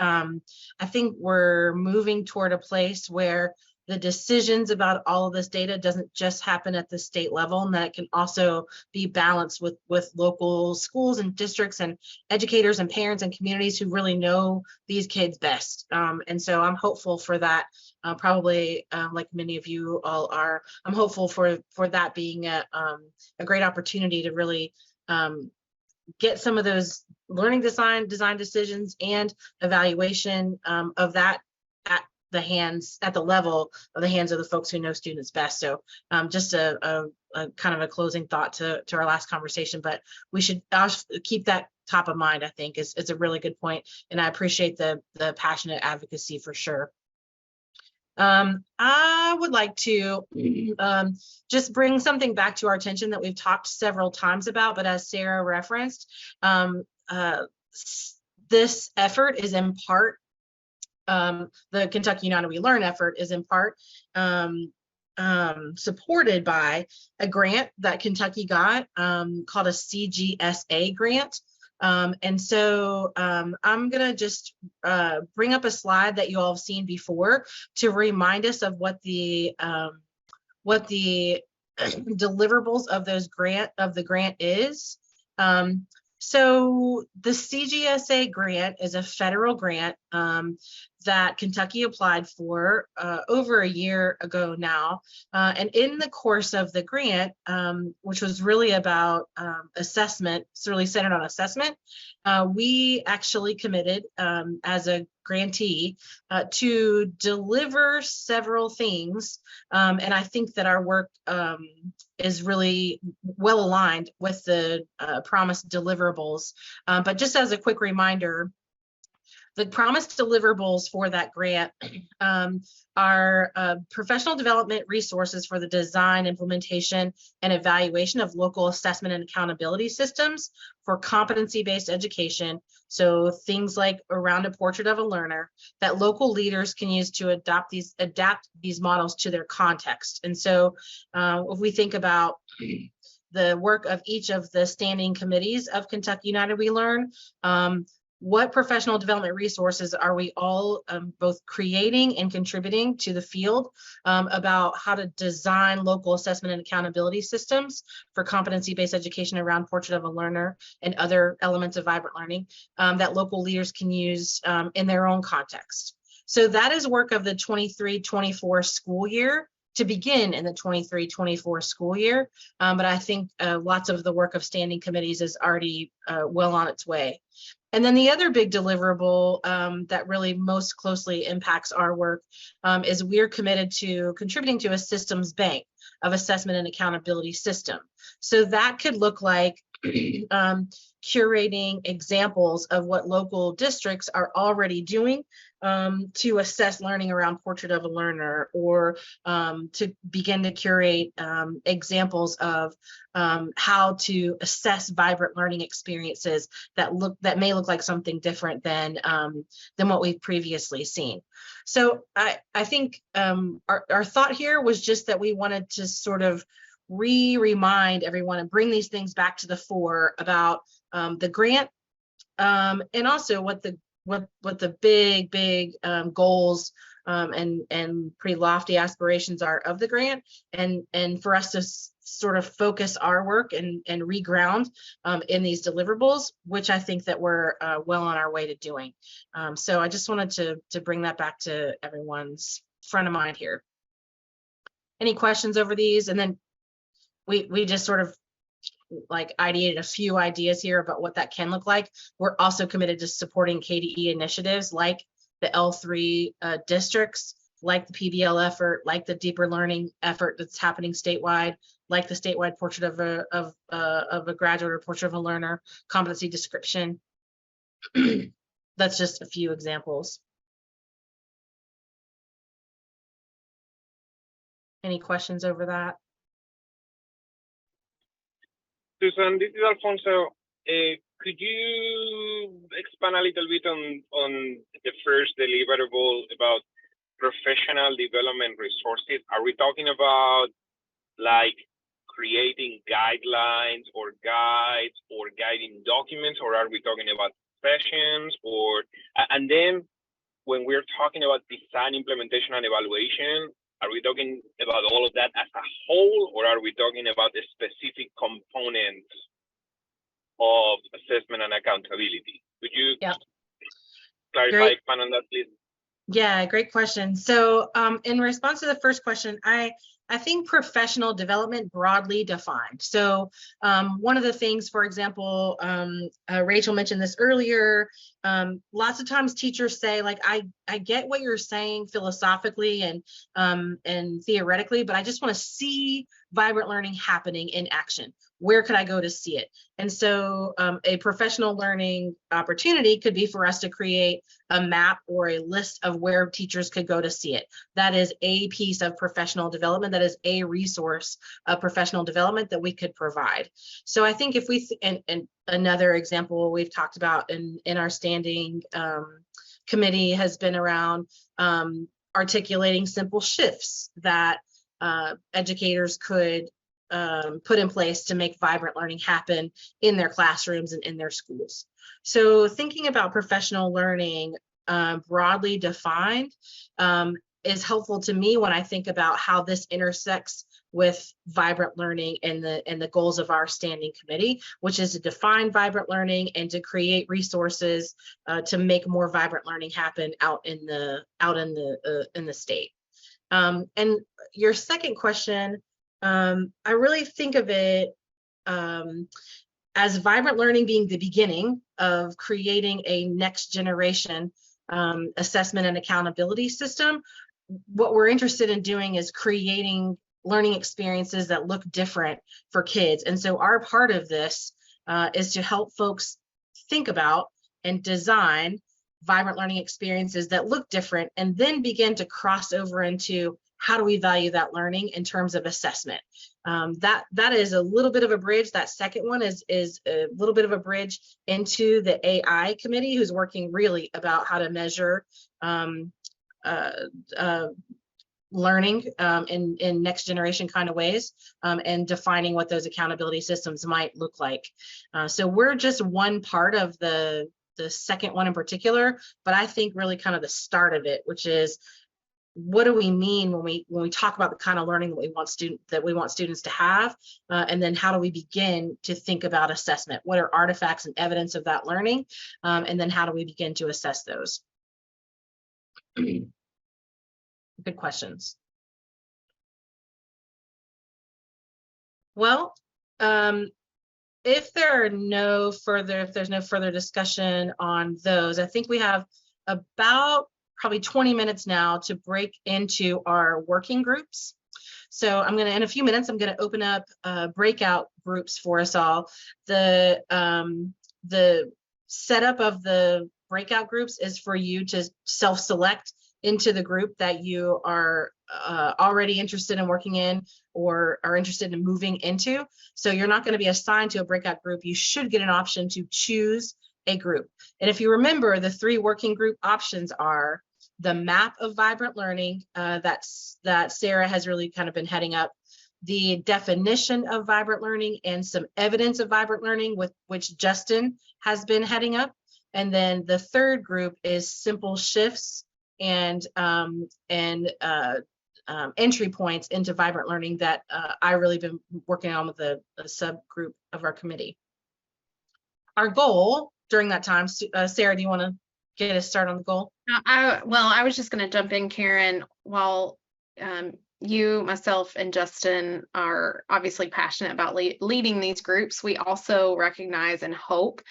we're moving toward a place where the decisions about all of this data doesn't just happen at the state level, and that it can also be balanced with local schools and districts and educators and parents and communities who really know these kids best. And so I'm hopeful for that. Probably like many of you all are, I'm hopeful for that being a great opportunity to really get some of those learning design decisions and evaluation of that at the level of the hands of the folks who know students best. So just a kind of a closing thought to our last conversation, but we should keep that top of mind. I think is a really good point, and I appreciate the passionate advocacy for sure. I would like to just bring something back to our attention that we've talked several times about, but as Sarah referenced, this effort is in part, the Kentucky United We Learn effort is in part supported by a grant that Kentucky got called a CGSA grant. And so I'm gonna just bring up a slide that you all have seen before to remind us of what the deliverables of the grant is. So the CGSA grant is a federal grant that Kentucky applied for over a year ago now. And in the course of the grant, which was really about assessment, it's really centered on assessment, we actually committed as a grantee to deliver several things. And I think that our work is really well aligned with the promised deliverables. But just as a quick reminder, the promised deliverables for that grant are professional development resources for the design, implementation, and evaluation of local assessment and accountability systems for competency-based education. So things like Around a Portrait of a Learner that local leaders can use to adapt these models to their context. And so if we think about the work of each of the standing committees of Kentucky United We Learn, what professional development resources are we all both creating and contributing to the field about how to design local assessment and accountability systems for competency-based education around Portrait of a Learner and other elements of vibrant learning that local leaders can use in their own context. So that is work of the 23-24 school year, to begin in the 23-24 school year. But I think lots of the work of standing committees is already well on its way. And then the other big deliverable that really most closely impacts our work is we're committed to contributing to a systems bank of assessment and accountability system. So that could look like curating examples of what local districts are already doing to assess learning around Portrait of a Learner, or to begin to curate examples of how to assess vibrant learning experiences that may look like something different than what we've previously seen. So I think our thought here was just that we wanted to sort of remind everyone and bring these things back to the fore about the grant and also what the big goals and pretty lofty aspirations are of the grant, and for us to sort of focus our work and reground in these deliverables, which I think that we're well on our way to doing. So I just wanted to bring that back to everyone's front of mind here. Any questions over these? And then we just sort of like ideated a few ideas here about what that can look like. We're also committed to supporting KDE initiatives like the L3 districts, like the PBL effort, like the deeper learning effort that's happening statewide, like the statewide Portrait of a Graduate or Portrait of a Learner competency description. That's just a few examples. Any questions over that? Susan, this is Alfonso. Could you expand a little bit on the first deliverable about professional development resources? Are we talking about like creating guidelines or guides or guiding documents, or are we talking about sessions? Or and then when we're talking about design, implementation, and evaluation, are we talking about all of that as a whole, or are we talking about the specific components of assessment and accountability? Could you clarify, expand on that, please? Yeah, great question. So in response to the first question, I think professional development broadly defined. So one of the things, for example, Rachel mentioned this earlier, lots of times teachers say, like, I get what you're saying philosophically and theoretically, but I just want to see vibrant learning happening in action. Where could I go to see it? And so a professional learning opportunity could be for us to create a map or a list of where teachers could go to see it. That is a piece of professional development. That is a resource of professional development that we could provide. So I think if we, and another example we've talked about in our standing committee has been around articulating simple shifts that educators could put in place to make vibrant learning happen in their classrooms and in their schools. So thinking about professional learning broadly defined, is helpful to me when I think about how this intersects with vibrant learning and the goals of our standing committee, which is to define vibrant learning and to create resources to make more vibrant learning happen out in the state. And your second question, I really think of it as vibrant learning being the beginning of creating a next generation assessment and accountability system. What we're interested in doing is creating learning experiences that look different for kids. And so our part of this is to help folks think about and design vibrant learning experiences that look different, and then begin to cross over into how do we value that learning in terms of assessment. That is a little bit of a bridge. That second one is a little bit of a bridge into the AI committee, who's working really about how to measure learning in next generation kind of ways, and defining what those accountability systems might look like. So we're just one part of the second one in particular, but I think really kind of the start of it, which is, what do we mean when we talk about the kind of learning that we want students to have, and then how do we begin to think about assessment? What are artifacts and evidence of that learning, and then how do we begin to assess those? Good questions. Well, if there's no further discussion on those, I think we have about probably 20 minutes now to break into our working groups. So in a few minutes, I'm gonna open up breakout groups for us all. The setup of the breakout groups is for you to self-select into the group that you are already interested in working in or are interested in moving into. So you're not going to be assigned to a breakout group. You should get an option to choose a group. And if you remember, the 3 working group options are the map of vibrant learning that Sarah has really kind of been heading up, the definition of vibrant learning and some evidence of vibrant learning, with which Justin has been heading up. And then the third group is simple shifts and entry points into vibrant learning that I really been working on with a subgroup of our committee. Our goal during that time, Sarah, do you want to get us started on the goal? I was just going to jump in, Karen. While you, myself, and Justin are obviously passionate about leading these groups, we also recognize and hope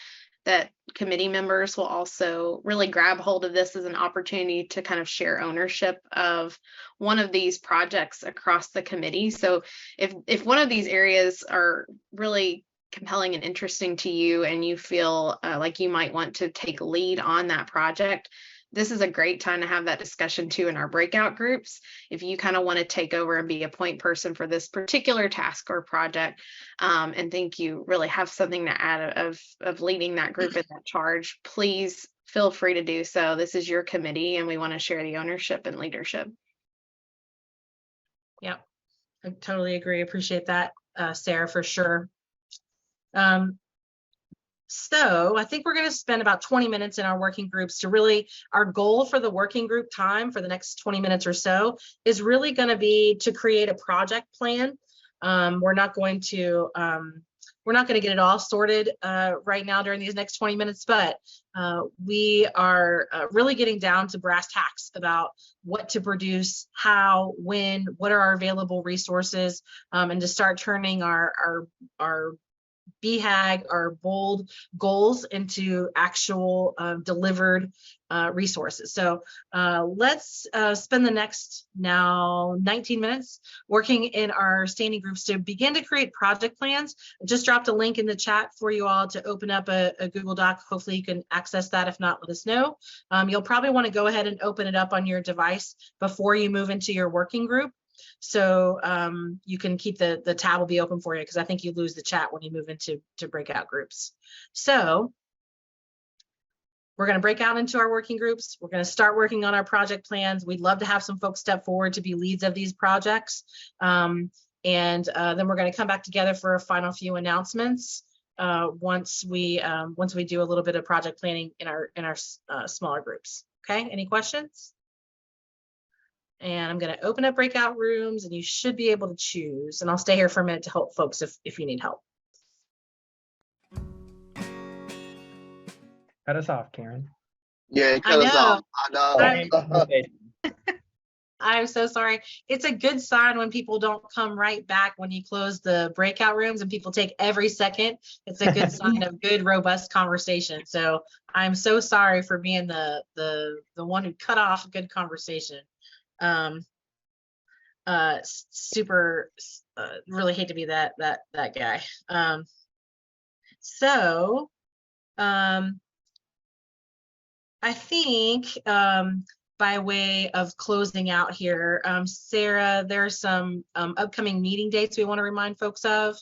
that committee members will also really grab hold of this as an opportunity to kind of share ownership of one of these projects across the committee. So if one of these areas are really compelling and interesting to you, and you feel like you might want to take lead on that project, this is a great time to have that discussion too in our breakout groups. If you kind of want to take over and be a point person for this particular task or project, and think you really have something to add of leading that group in that charge, please feel free to do so. This is your committee, and we want to share the ownership and leadership. Yeah, I totally agree. Appreciate that, Sarah, for sure. So I think we're going to spend about 20 minutes in our working groups to really, our goal for the working group time for the next 20 minutes or so is really going to be to create a project plan. We're not going to get it all sorted right now during these next 20 minutes, but we are really getting down to brass tacks about what to produce, how, when, what are our available resources, and to start turning our BHAG, our bold goals, into actual delivered resources. So let's spend the next now 19 minutes working in our standing groups to begin to create project plans. I just dropped a link in the chat for you all to open up a Google Doc. Hopefully you can access that. If not, let us know. You'll probably want to go ahead and open it up on your device before you move into your working group. So you can keep the tab will be open for you, because I think you lose the chat when you move into breakout groups. So we're going to break out into our working groups. We're going to start working on our project plans. We'd love to have some folks step forward to be leads of these projects. And then we're going to come back together for a final few announcements once we do a little bit of project planning in our smaller groups. Okay, any questions? And I'm going to open up breakout rooms and you should be able to choose. And I'll stay here for a minute to help folks if you need help. Cut us off, Karen. Yeah, I cut us know. off. I know. I'm so sorry. It's a good sign when people don't come right back when you close the breakout rooms and people take every second. It's a good sign of good, robust conversation. So I'm so sorry for being the one who cut off a good conversation. Super, really hate to be that guy. I think by way of closing out here, Sarah, there's some upcoming meeting dates we want to remind folks of.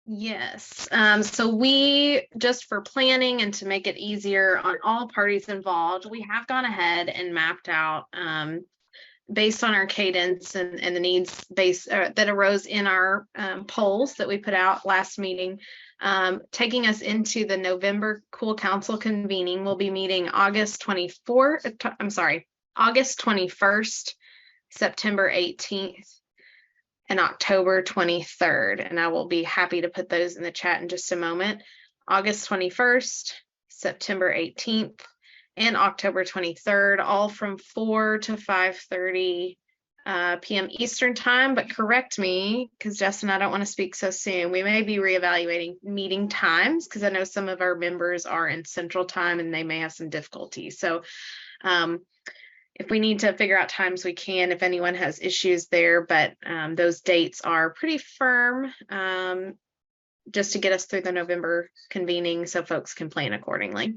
Yes, so we, just for planning and to make it easier on all parties involved, we have gone ahead and mapped out based on our cadence and the needs that arose in our polls that we put out last meeting, taking us into the November Cool Council convening. We'll be meeting August 21st, September 18th, and October 23rd. And I will be happy to put those in the chat in just a moment. August 21st, September 18th, and October 23rd, all from 4 to 5:30 p.m. Eastern time. But correct me, because Justin, I don't want to speak so soon. We may be reevaluating meeting times because I know some of our members are in Central Time and they may have some difficulties. So if we need to figure out times, we can, if anyone has issues there, but those dates are pretty firm just to get us through the November convening so folks can plan accordingly.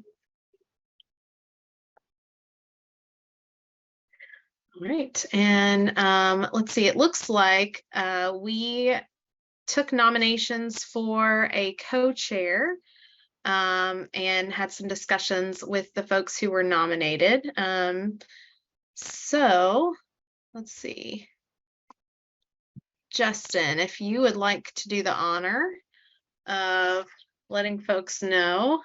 All right, and let's see, it looks like we took nominations for a co-chair and had some discussions with the folks who were nominated. So let's see. Justin, if you would like to do the honor of letting folks know.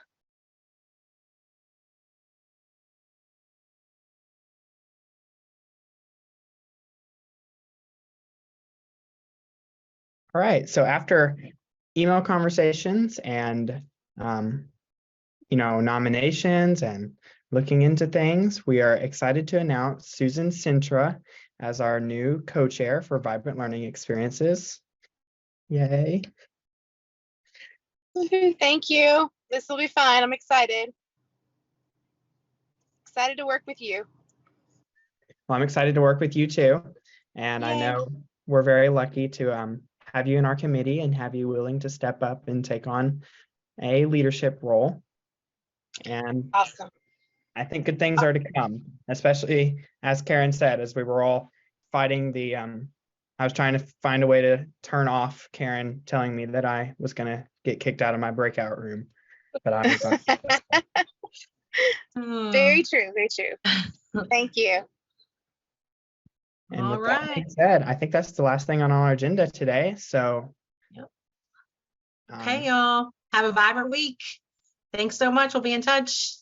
All right, so after email conversations and nominations and looking into things, we are excited to announce Susan Sintra as our new co-chair for Vibrant Learning Experiences. Yay. Thank you. This will be fun. I'm excited. Excited to work with you. Well, I'm excited to work with you too. And I know we're very lucky to have you in our committee and have you willing to step up and take on a leadership role. And awesome. I think good things are to come, especially as Karen said, as we were all fighting the, I was trying to find a way to turn off Karen telling me that I was going to get kicked out of my breakout room. But I was Very true, very true. Thank you. And all with that right. being said, I think that's the last thing on our agenda today. So, yep. Okay, y'all, have a vibrant week. Thanks so much. We'll be in touch.